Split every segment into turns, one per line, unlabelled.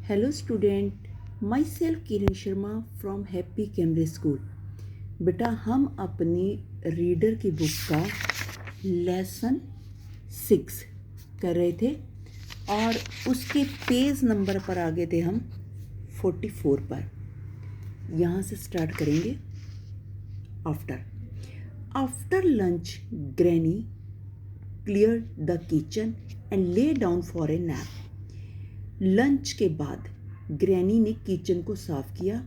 Hello student, my self Kiran Sharma from happy कैमरे school. बेटा हम अपनी रीडर की बुक का लेसन 6 कर रहे थे और उसके पेज नंबर पर आ गए थे हम 44 पर। यहाँ से स्टार्ट करेंगे। After lunch granny clear the kitchen and lay down for a nap. Lunch के बाद ग्रैनी ने किचन को साफ किया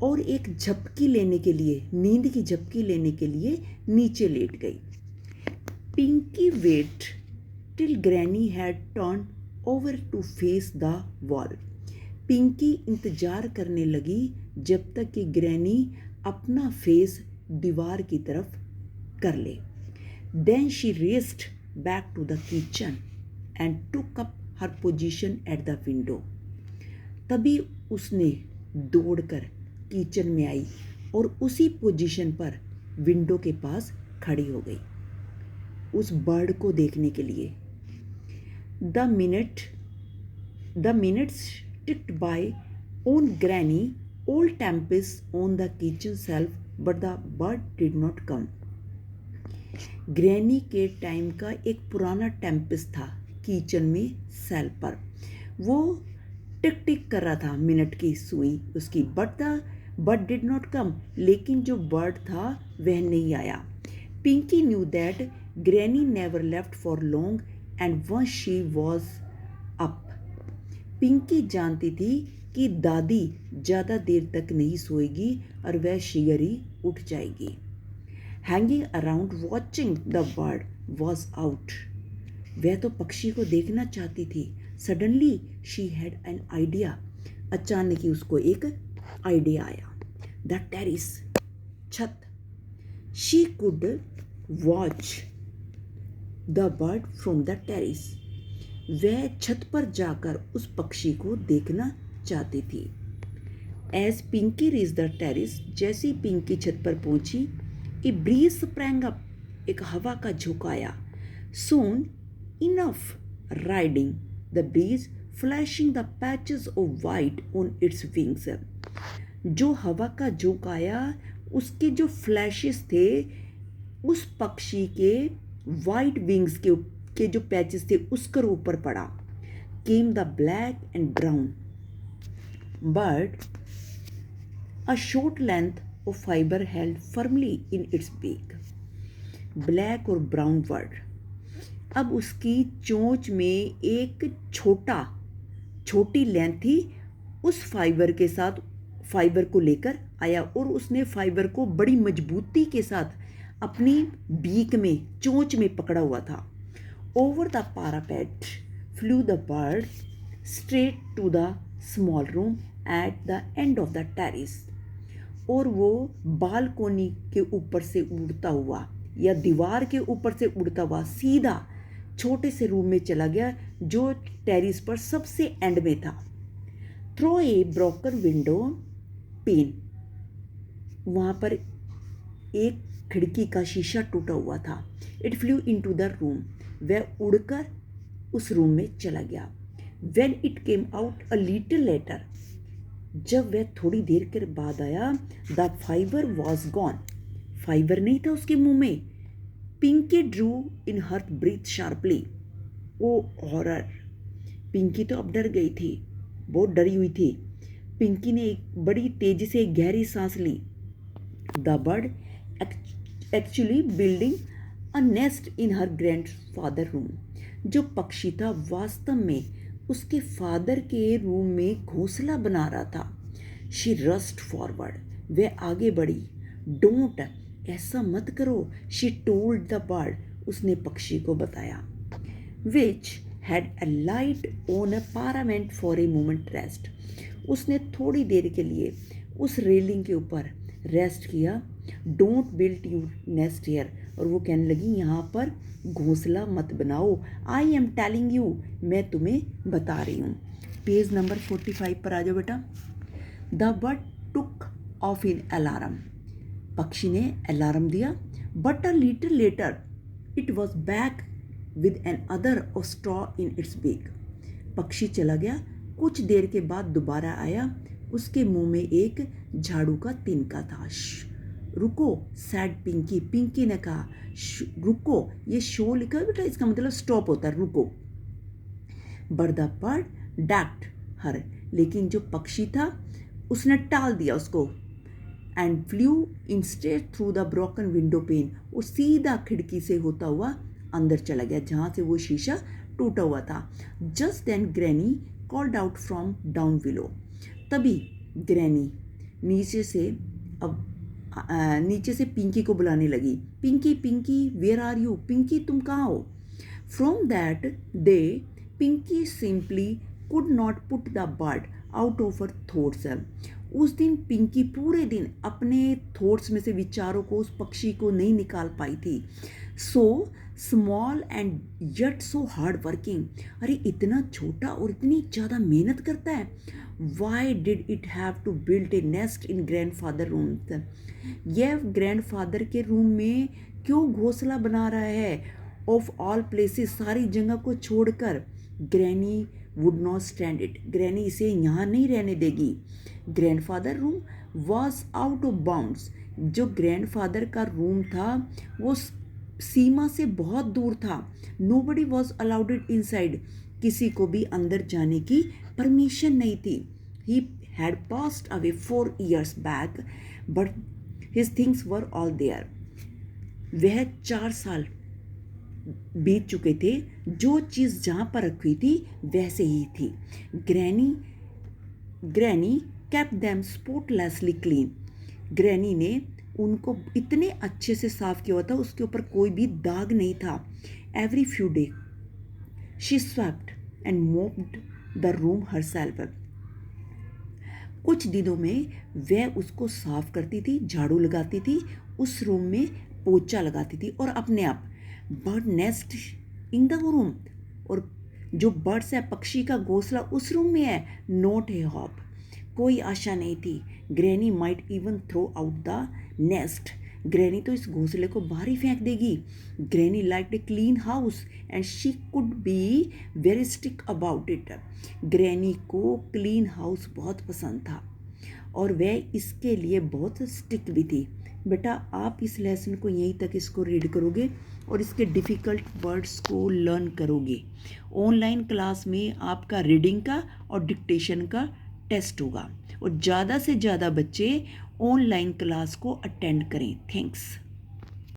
और एक झपकी लेने के लिए, नींद की झपकी लेने के लिए नीचे लेट गई। Pinky wait till granny had turn over to face the wall. Pinky इंतजार करने लगी जब तक कि ग्रैनी अपना फेस दीवार की तरफ कर ले। Then she raced back to the kitchen and took up her position at the window. तभी उसने दौड़कर किचन में आई और उसी पोजीशन पर विंडो के पास खड़ी हो गई उस बर्ड को देखने के लिए। The minutes ticked by on granny all tempest on the kitchen shelf but the bird did not come. Granny के टाइम का एक पुराना टेम्पेस्ट था किचन में सेल पर। वो टिक टिक कर रहा था मिनट की सुई उसकी, बट डिड नॉट कम, लेकिन जो बर्ड था वह नहीं आया। Pinky knew that granny never left for long and once she was up. Pinky जानती थी कि दादी ज़्यादा देर तक नहीं सोएगी और वह शीघ्र ही उठ जाएगी। Hanging around watching the bird was out. वह तो पक्षी को देखना चाहती थी। Suddenly she had an idea. अचानक ही उसको एक आइडिया आया। द टेरिस, छत। She could watch the bird from the terrace. वह छत पर जाकर उस पक्षी को देखना चाहती थी। As Pinky reach the terrace, जैसी पिंकी छत पर पहुंची, ए ब्रीज स्प्रैंग अप, एक हवा का झोंका आया। सून enough riding the breeze, flashing the patches of white on its wings। जो हवा का झोंका आया उसके जो फ्लैशेस थे उस पक्षी के वाइट विंग्स के जो पैचेस थे उसके ऊपर पड़ा। Came the black and brown bird, a short length of fiber held firmly in its beak। Black और ब्राउन बर्ड अब उसकी चोंच में एक छोटी लेंथ थी, उस फाइबर को लेकर आया और उसने फाइबर को बड़ी मजबूती के साथ अपनी बीक में, चोंच में पकड़ा हुआ था। Over the parapet flew the bird straight to the small room at the end of the terrace. और वो बालकोनी के ऊपर से उड़ता हुआ या दीवार के ऊपर से उड़ता हुआ सीधा छोटे से रूम में चला गया जो टेरिस पर सबसे एंड में था। Through a broken window pane, वहाँ पर एक खिड़की का शीशा टूटा हुआ था। It flew into the room, वह उड़कर उस रूम में चला गया। When it came out a little later, जब वह थोड़ी देर के बाद आया, the fibre was gone, fibre नहीं था उसके मुंह में। Pinky drew in her breath sharply. Oh horror, Pinky तो अब डर गई थी, बहुत डरी हुई थी। पिंकी ने एक बड़ी तेजी से एक गहरी सांस ली। The bird actually building a nest in her grandfather room. जो पक्षी था वास्तव में उसके फादर के रूम में घोंसला बना रहा था। शी रस्ट फॉरवर्ड, वह आगे बढ़ी। डोंट, ऐसा मत करो। शी टोल्ड द बर्ड, उसने पक्षी को बताया। Which had a light on a parapet for a moment rest. उसने थोड़ी देर के लिए उस रेलिंग के ऊपर रेस्ट किया। Don't build you nest here, और वो कहने लगी यहाँ पर घोंसला मत बनाओ। आई एम टेलिंग यू, मैं तुम्हें बता रही हूँ। पेज नंबर 45 पर आ जाओ बेटा। The bird took off in alarm, पक्षी ने अलार्म दिया। But a little later it was back with another of straw in its beak. पक्षी चला गया कुछ देर के बाद दोबारा आया। उसके मुंह में एक झाड़ू का तिनका था। रुको, सैड पिंकी। पिंकी ने कहा, रुको। ये शो लिखा है बेटा, इसका मतलब स्टॉप होता है, रुको। बट द बर्ड डक्ड हर, लेकिन जो पक्षी था उसने टाल दिया उसको। And flu instead through the broken window pen, और सीधा खिड़की से होता हुआ अंदर चला गया जहाँ से वो शीशा टूटा हुआ था। Just then granny called out from down below, तभी ग्रैनी नीचे से पिंकी को बुलाने लगी। Pinky, Pinky, where are you? Pinky, तुम कहाँ हो? From that day Pinky simply could not put the bird out of her thoughts. उस दिन पिंकी पूरे दिन अपने थॉट्स में से विचारों को, उस पक्षी को नहीं निकाल पाई थी। So small and yet so hard working, अरे इतना छोटा और इतनी ज़्यादा मेहनत करता है। Why did it have to build a nest in grandfather room, यह ग्रैंडफादर के रूम में क्यों घोंसला बना रहा है? ऑफ ऑल प्लेसेस, सारी जगह को छोड़कर। Granny would not stand it, granny इसे यहाँ नहीं रहने देगी। Grandfather room was out of bounds, जो ग्रैंडफादर का रूम था वो सीमा से बहुत दूर था। Nobody was allowed it inside, किसी को भी अंदर जाने की परमिशन नहीं थी। He had passed away 4 years back but his things were all there, वह 4 साल बीत चुके थे, जो चीज़ जहाँ पर रखी थी वैसे ही थी। Granny kept them spotlessly clean, granny ने उनको इतने अच्छे से साफ किया हुआ था, उसके ऊपर कोई भी दाग नहीं था। Every few day she swept and mopped the room herself, कुछ दिनों में वह उसको साफ करती थी, झाड़ू लगाती थी, उस रूम में पोछा लगाती थी और अपने आप। Bird nest in the room, और जो बर्ड्स है, पक्षी का घोंसला उस रूम में है। नॉट ए होप, कोई आशा नहीं थी। Granny might even throw out the nest, granny तो इस घोंसले को बाहर ही फेंक देगी। Granny liked a clean house and she could be very strict about it, granny को क्लीन हाउस बहुत पसंद था और वह इसके लिए बहुत स्ट्रिक्ट भी थी। बेटा आप इस लेसन को यहीं तक इसको रीड करोगे और इसके डिफ़िकल्ट वर्ड्स को लर्न करोगे। ऑनलाइन क्लास में आपका रीडिंग का और डिक्टेशन का टेस्ट होगा और ज़्यादा से ज़्यादा बच्चे ऑनलाइन क्लास को अटेंड करें। थैंक्स।